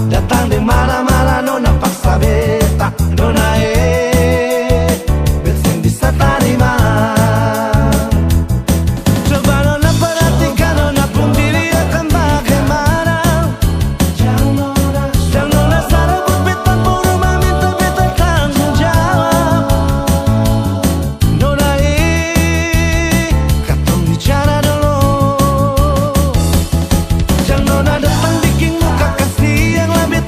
Datang di mana-mana nona paksa beta, nona bensin bisa terima. Coba nona perhatikan, nona pun diri akan bagaimana. Jangan nona sarabut beta puru meminta beta tanggung jawab. Nona katong bicara dulu. Jangan nona datang bikin muka kasih yang lebih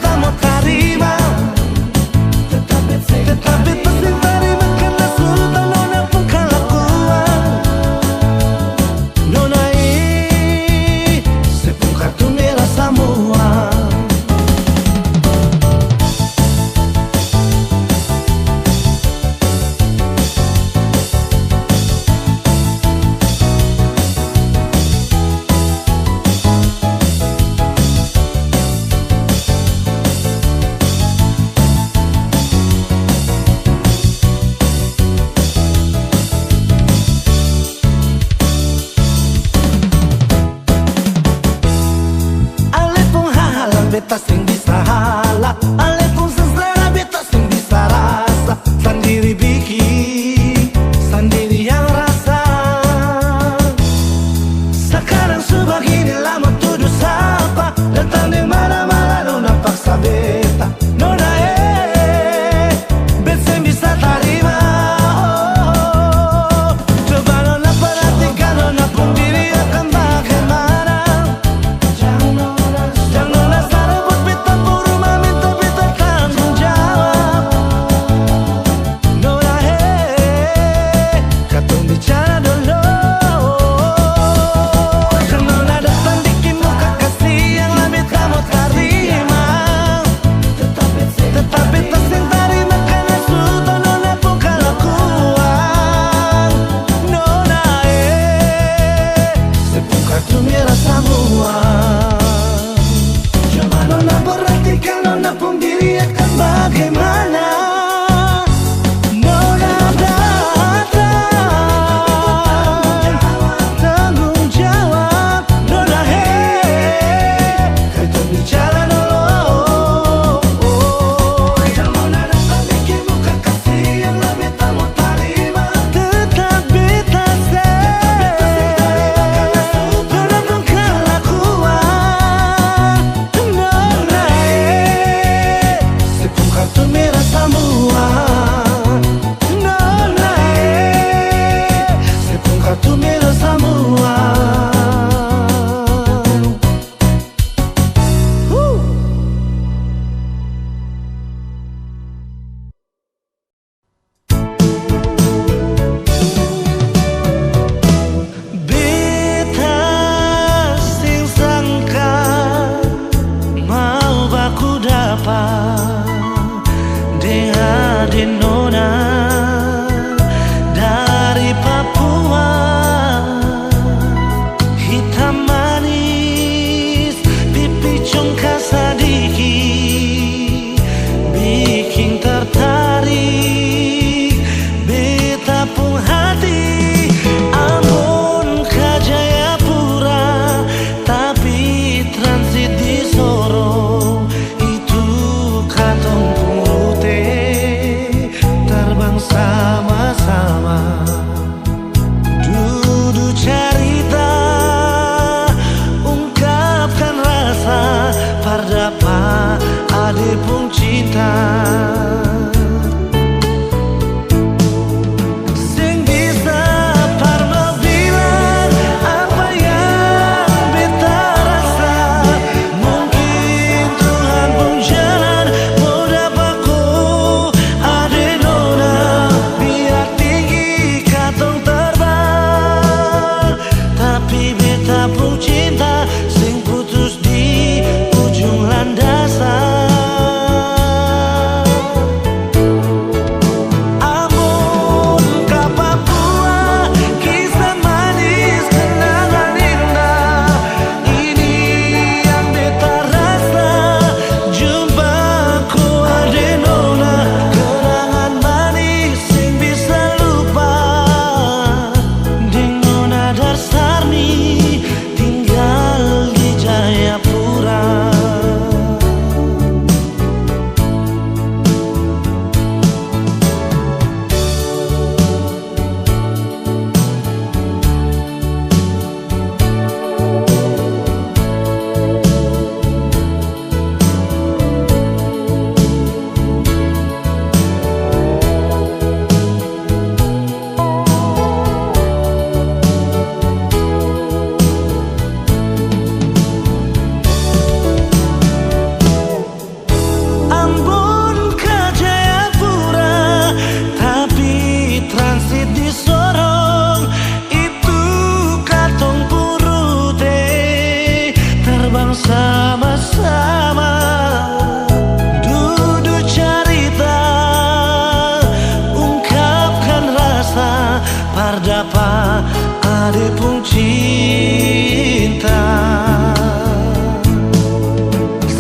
ade pun cinta.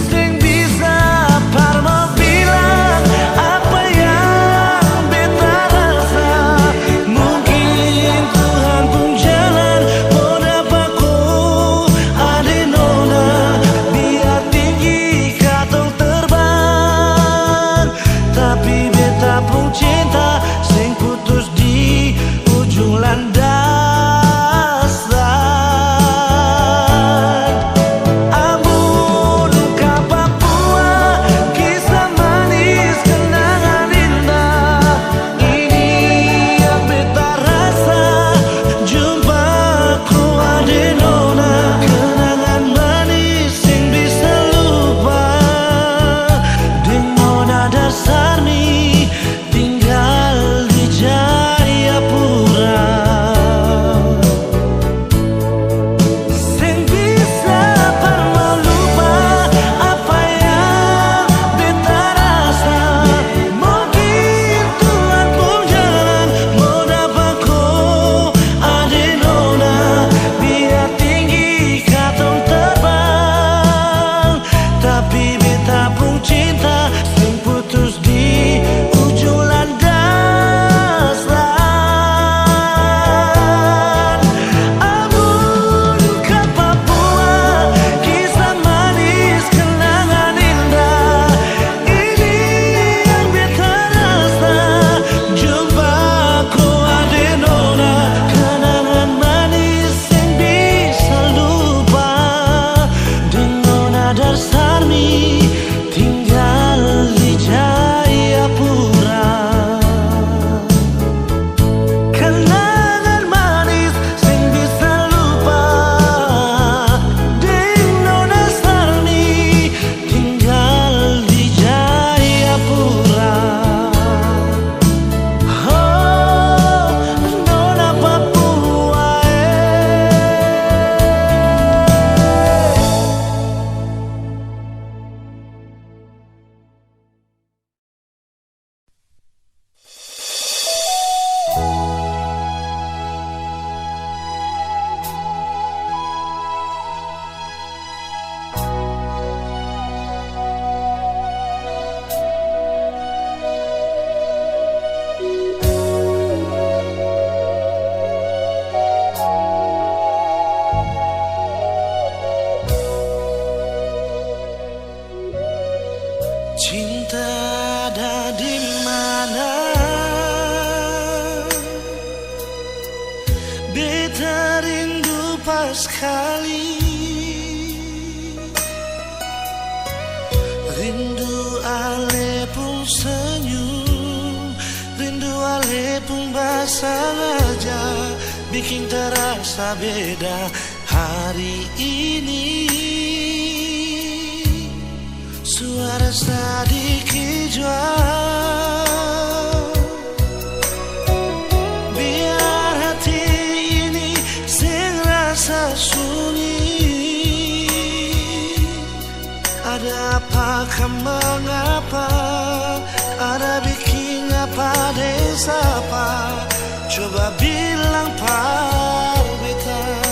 Sing bisa parmo bilang apa yang beta rasa. Mungkin Tuhan pun jalan mau dapat ku ade nona. Biar tinggi katong terbang, tapi beta pun cinta sing putus di ujung landasan. Amun ka Papua, kisah manis kenangan indah. Ini yang beta rasa, jumpaku ade nona. Kenangan manis sing bisa lupa, deng nona Darsarni tinggal di Jayapura. Sing bisa parmo lupa apa yang beta rasa. Mungkin Tuhan pun jalan mau dapat ku ade nona. Biar tinggi katong terbang, tapi beta pun cinta sing putus di ujung landasan. Amun ka Papua, kisah manis kenangan indah. Ini yang beta rasa, jumpaku ade nona. Kenangan manis sing bisa lupa, deng nona Darsarni tinggal di Jayapura. Kenangan manis sing bisa lupa, deng nona Darsarni tinggal di Jayapura. Oh, nona Papua, cinta ada di mana? Beta rindu pas kali, rindu ale pun senyum, rindu ale pun basah aja, bikin terasa beda hari ini. Suara sedikit jual, biar hati ini sing rasa sunyi. Ada apakah mengapa, ada bikin apa desa apa? Coba bilang par beta.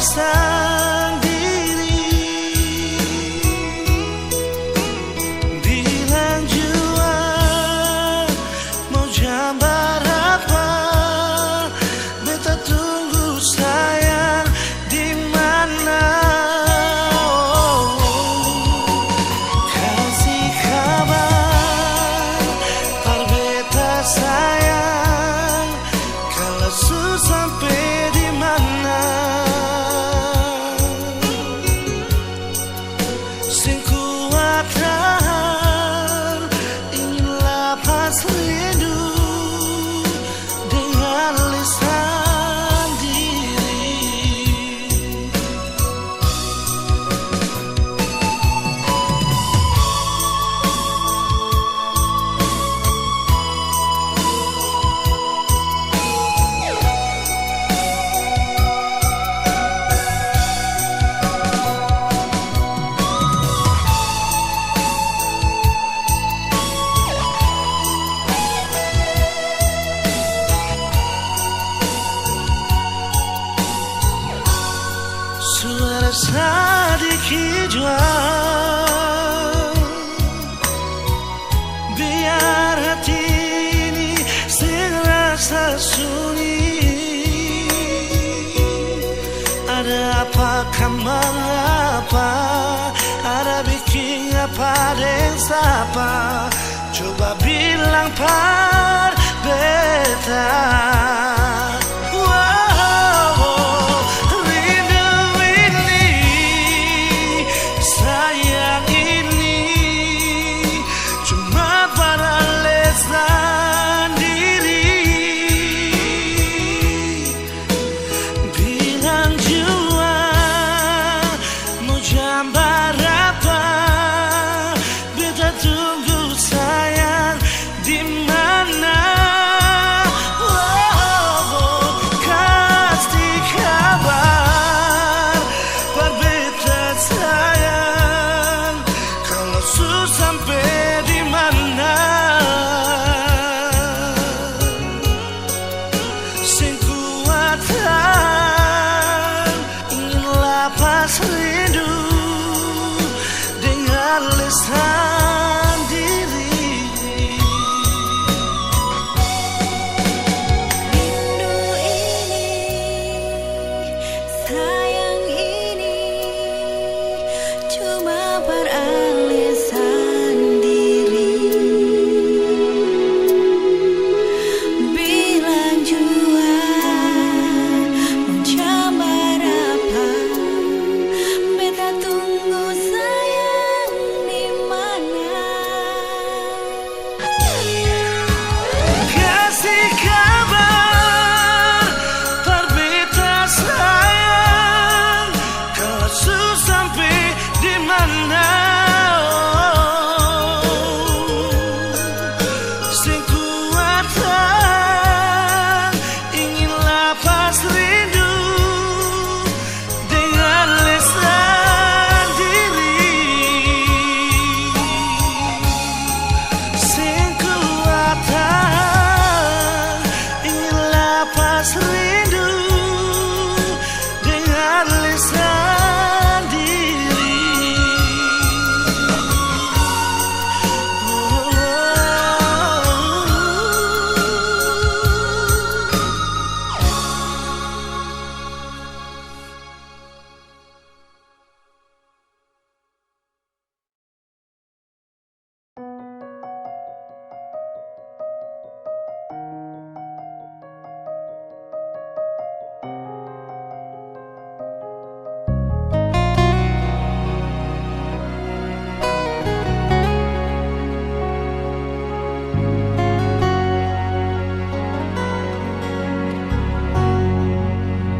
Sang diri bilang jua mau jambar apa, beta tunggu sayang di mana. beralisan diri, bilang jual mencabar apa, beta tunggu sayang di mana. Kasih kabar terbita sayang, kalau sampai di mana. Sing kuatan ingin lapas rindu dengan lisan diri. Sing kuatan ingin lapas rindu dengan lisan diri.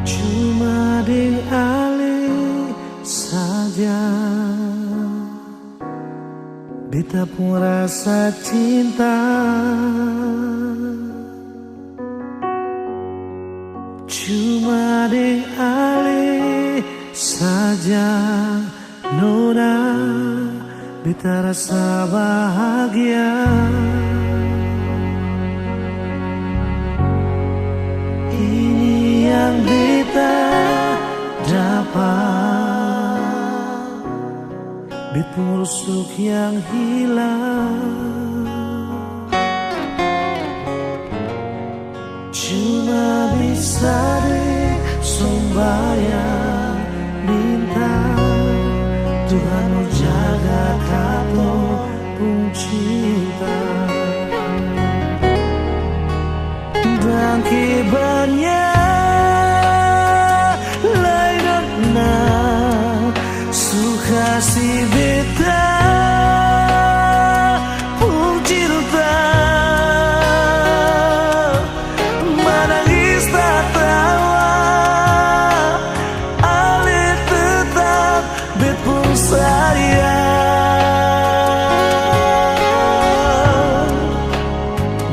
Cuma dialih saja, beta pun rasa cinta. Cuma dialih saja, nona, beta rasa bahagia. Ini yang beta dapat, beta rusuk yang hilang. Cuma bisa disumbayang, minta Tuhan mau jaga kamu pun cinta. Dan kibarnya lainnya suka si beta pun cinta. Menangis tak tawa, ale tetap bet pun sayang.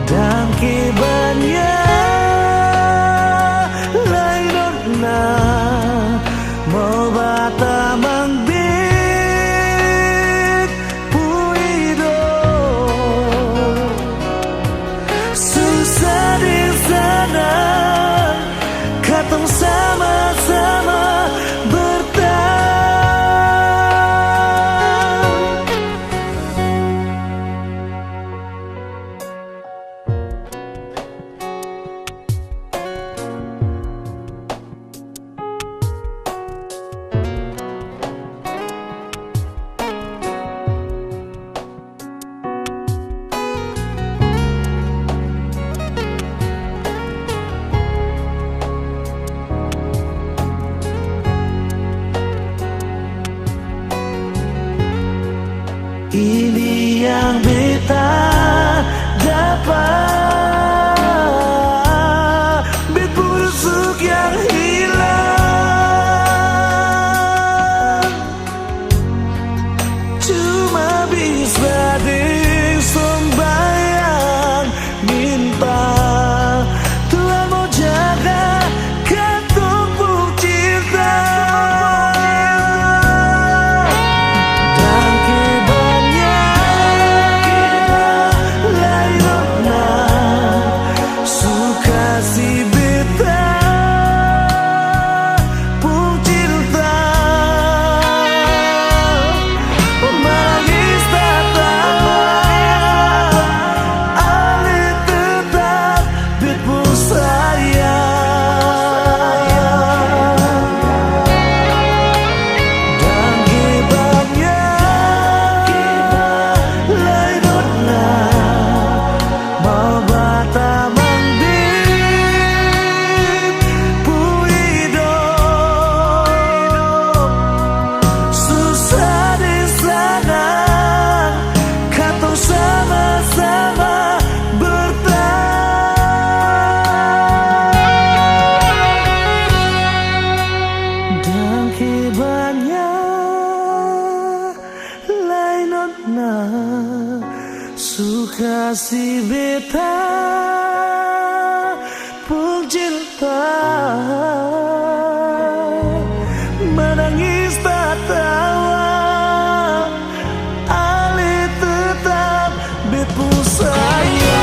Dan kibarnya mau bata mangbit puido, susah di sana, katong sama-sama bertahan. Ini yang beta dapat, bet busuk yang hilang. Cuma bisa disumbayang, minta Tuhan mau jaga katong pun cinta. Dan kibarnya lainnya kasih beta pun cinta menangis tak tawa ale tetap bepu sayang.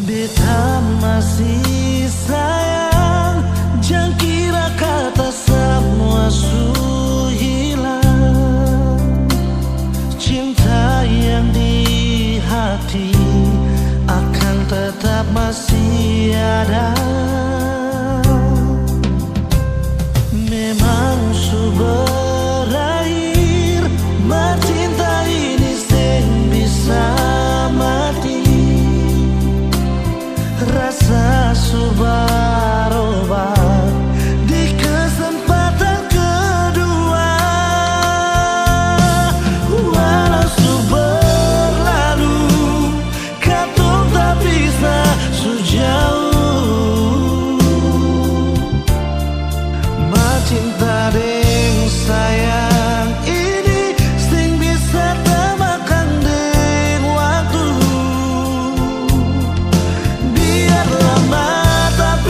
Beta masih sayang, jangan kira kata semua su hilang. Cinta yang di hati akan tetap masih ada. Memang su berakhir, cinta ini sing bisa mati. Rasa subarobat di kesempatan kedua, walau su berlalu katong tak bisa sejauh. Cinta deng sayang ini sing bisa temakan deng waktu. Biarlah mata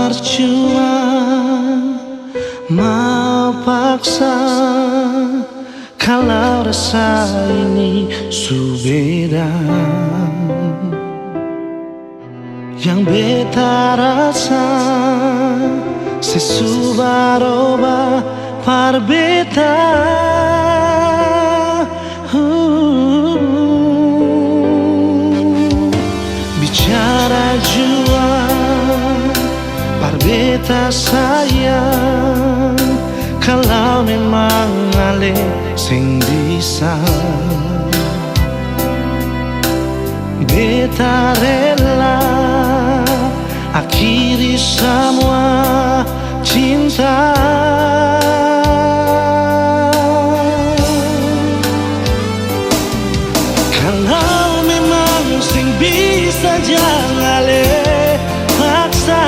percuma mau paksa kalau rasa ini subeda. Yang beta rasa sesubaroba par beta. Bicara jua par beta sayang, kalau memang ale sing bisa beta rela akhiri semua cinta. Kalau memang sing bisa jangan le paksa,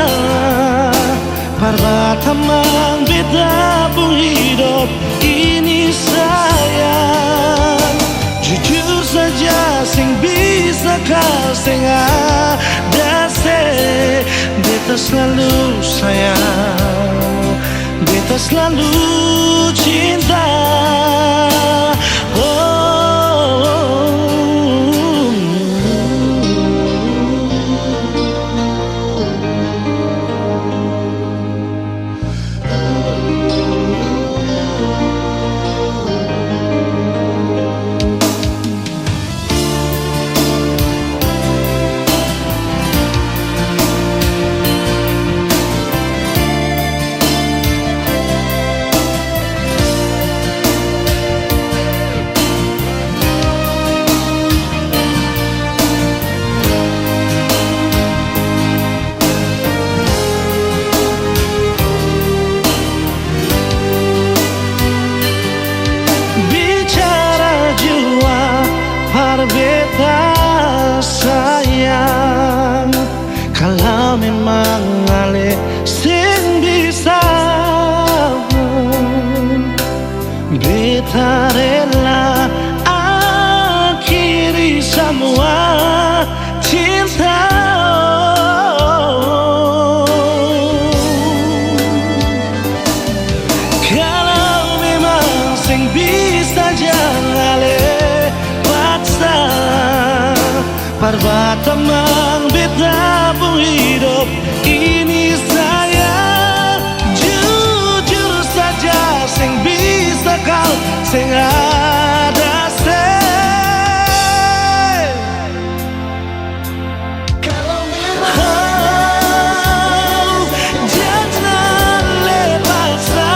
parbatamang beta pun hidup ini sayang. Jujur saja sing bisa kau sing ada se, beta selalu sayang, beta selalu cinta. Beta sayang, kalau memang ale sing bisa, beta rela akhiri semua cinta. Kalau memang sing bisa jangan ale parbatamang beta pun hidup ini sayang. Jujur saja sing bisa kau sing ada se. Kalau memang jangan lepasnya.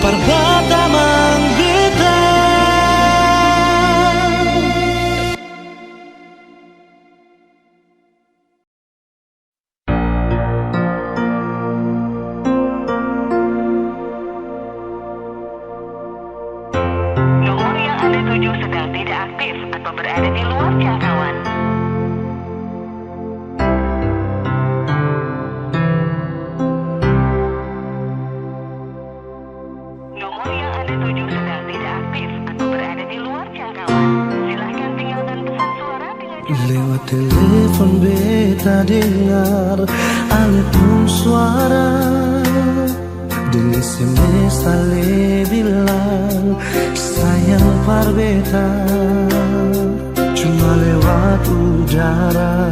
Parbatamang beta. Nomor yang Anda tuju sedang tidak aktif atau berada di luar jangkauan. Lewat telepon beta dengar ale pun suara, dan SMS ale bilang sayang par beta, cuma lewat udara.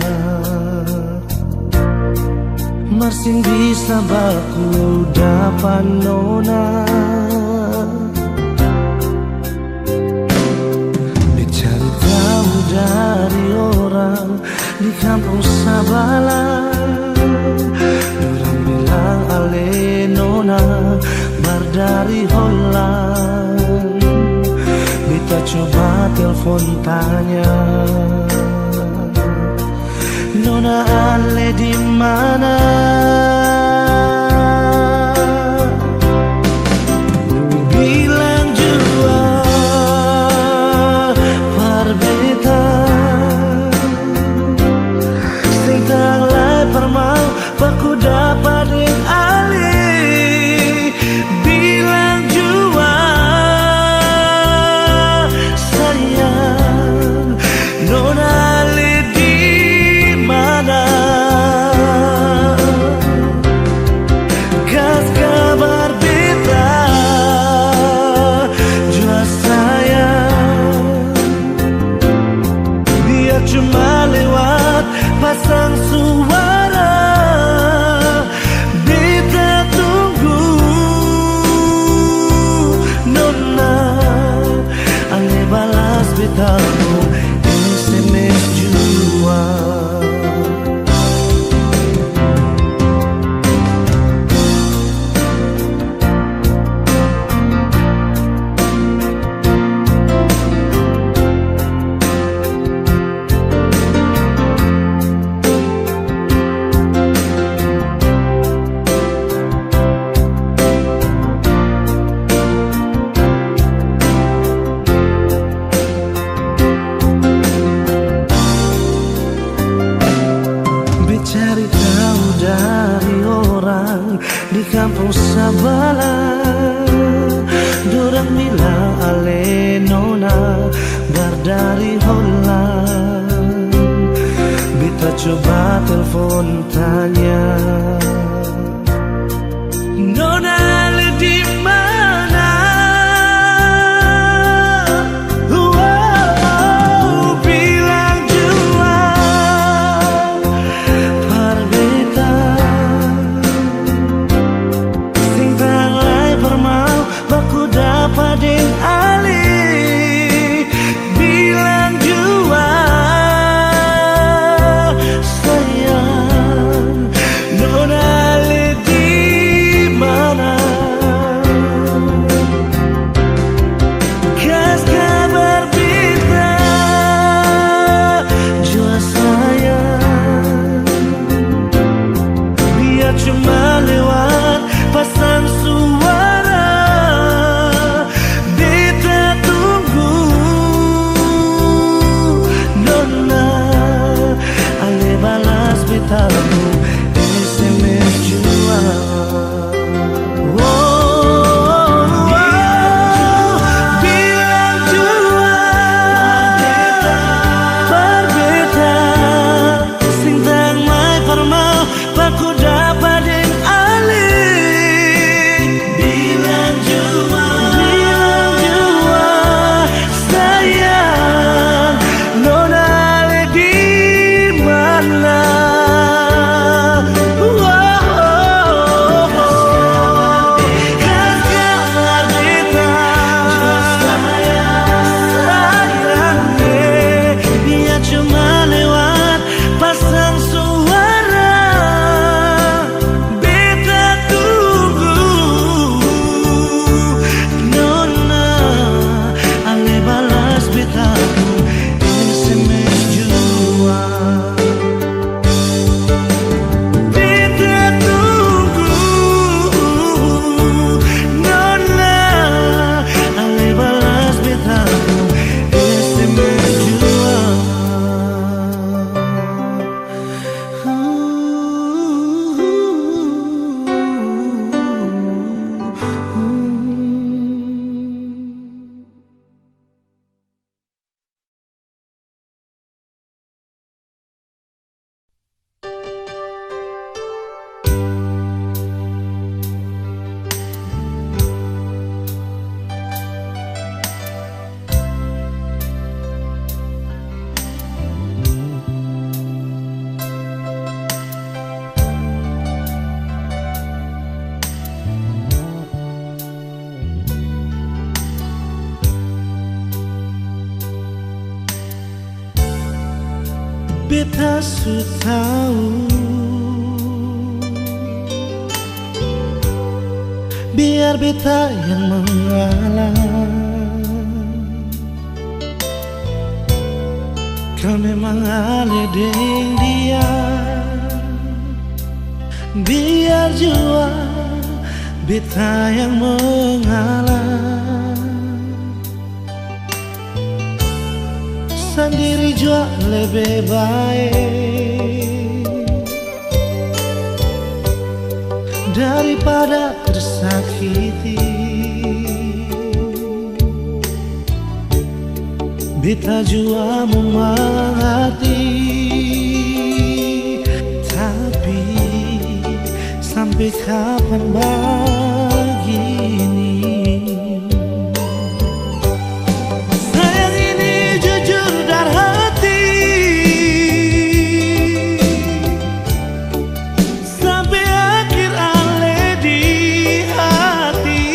Masih bisa baku dapat nona, dari orang di kampung Sabala. Orang bilang ale nona bar dari Holland. Beta coba telepon tanya, Nona Ale di mana? Bilang jua parbeta sing tanglai permau baku dapatin ali. Bilang jua sayang Nona Ale di mana? Kas kabar beta jua sayang, biar cuma lewat pasang suara. Beta tunggu Nona Ale balas betamu SMS jua. Cari tahu dari orang di kampung sebelah, dorang bilang Ale Nona berdari Holland. Beta coba telepon tanya, Nona Ale di mana? Bilang jua parbeta sing tanglai permau baku dapatin ali. Bilang jua sayang Nona Ale di mana? Kas kabar beta jua sayang, biar cuma lewat pasang suara. Beta tunggu Nona Ale balas betamu SMS jua. Bilang jua parbeta sing tanglai permau baku dapatin ali. Bilang jua sayang Nona Ale di mana? Kas kabar beta sayang, biar cuma lewat pasang suara. Beta tunggu Nona Ale balas betamu SMS jua. Beta tunggu Nona Ale balas betamu SMS jua. Beta su tahu, biar beta yang mengalah. Kau memang aledeng dia, biar jua beta yang mengalah. Sendiri jua lebih baik daripada tersakiti. Beta jua mengerti, tapi sampai kapan begini? Sayang ini jujur dari hati, sampai akhir ale di hati.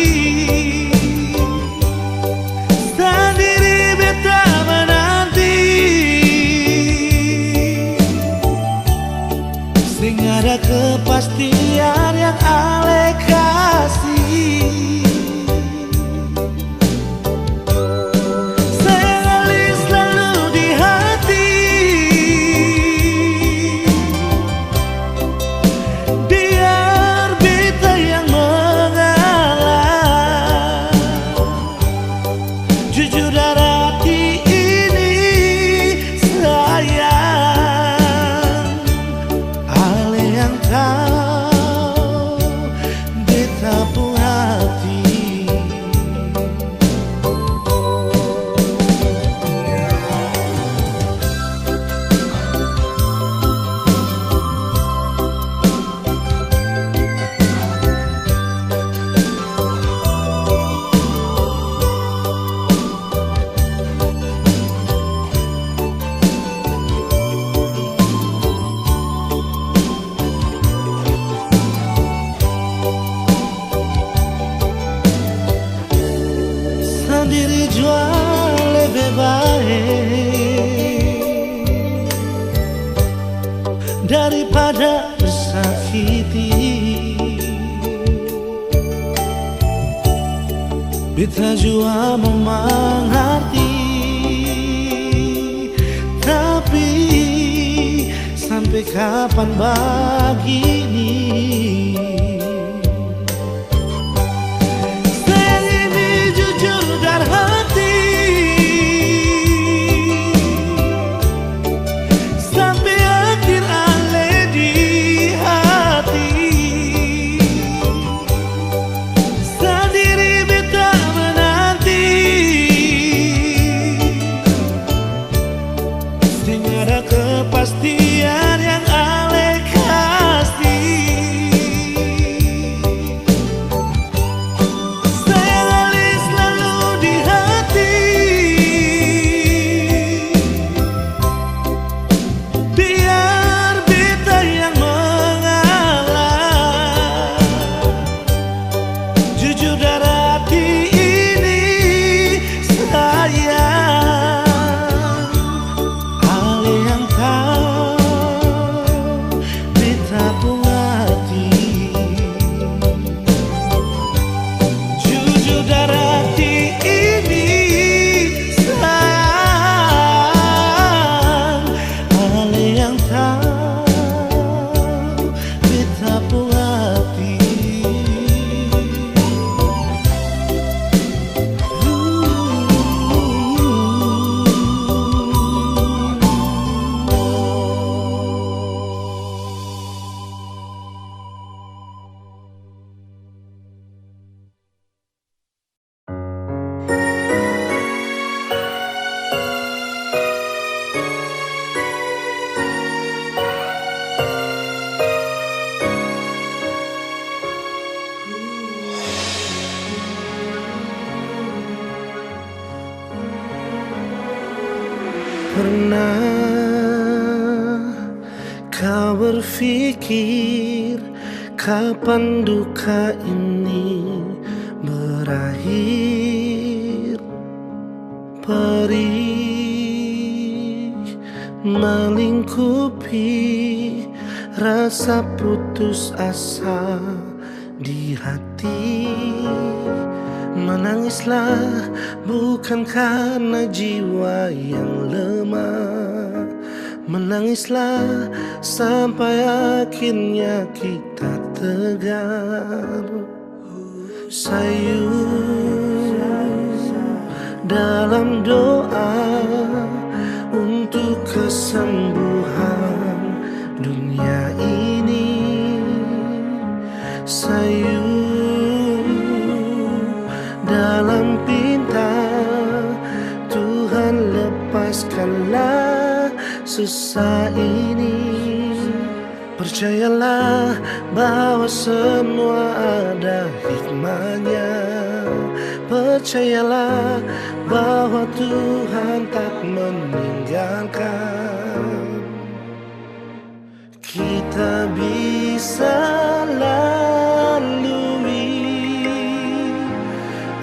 Sendiri beta menanti, sing ada kepastian yang ale kasih. Sayang ale selalu di hati, biar beta yang mengalah. Jujur dari hati ini sayang, ale yang tahu beta pun hati. Sendiri jua lebih baik daripada tersakiti. Beta jua mengerti, tapi sampai kapan begini? Sayang ini jujur dari hati, sampai akhir ale di hati. Sendiri beta menanti, sing ada kepastian yang ale kasih. Sayang ale selalu di hati, biar beta yang mengalah. Jujur dari hati ini sayang, ale yang tahu beta pun hati. Jujur dari hati ini sayang, ale yang tahu beta pun hati. Pernah kau berpikir kapan duka ini berakhir? Perih melingkupi rasa putus asa di hati. Menangislah bukan karena jiwa yang lemah, Menangislah sampai akhirnya kita tegar. Sayu dalam doa untuk kesembuhan dunia ini. Sayu dalam pinta Tuhan, lepaskanlah susah ini. Percayalah bahwa semua ada hikmahnya. Percayalah bahwa Tuhan tak meninggalkan. Kita bisa lalui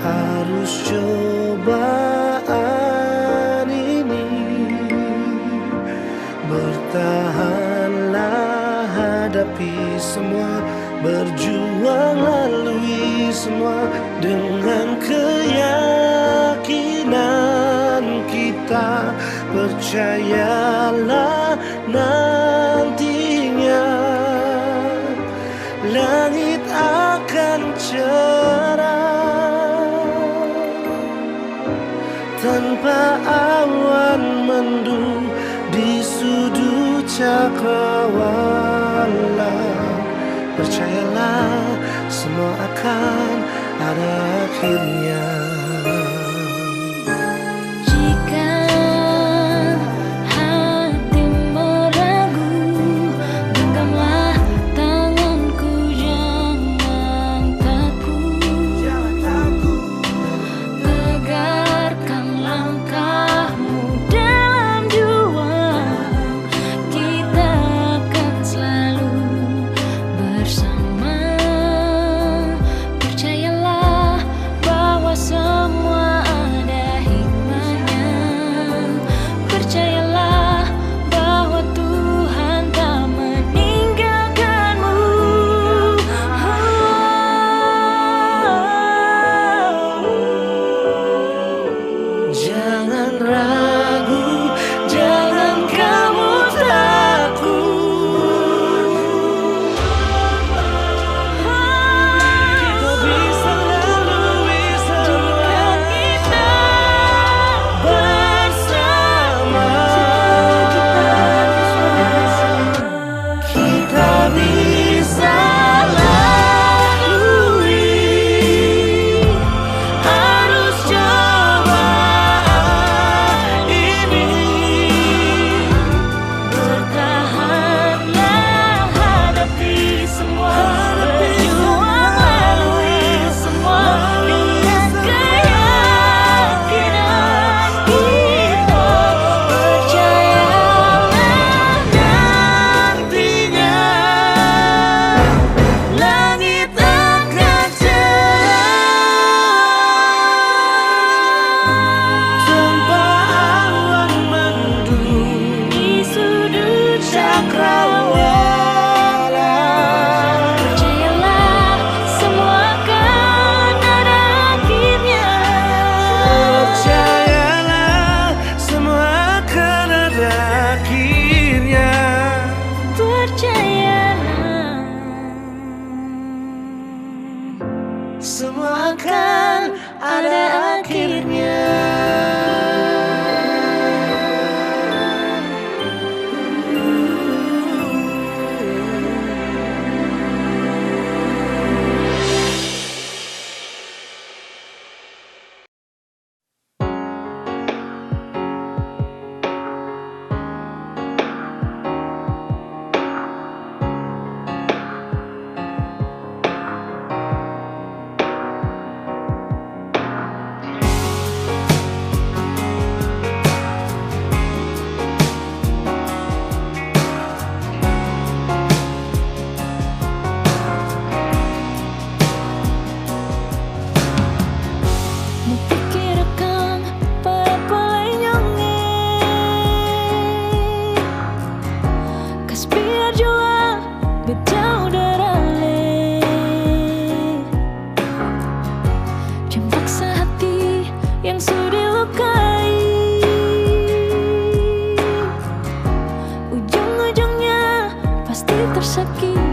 arus cobaan ini. Bertahanlah, hadapi semua, berjuang lalui semua dengan keyakinan kita. Percayalah nantinya langit akan cerah tanpa awan mendung di sudut cakrawala. Percayalah semua akan ada akhirnya. Jika hatimu ragu, genggamlah tanganku, jangan takut. Tegarkan langkahmu dalam juang, kita akan selalu bersama. Percayalah bahwa tersakiti.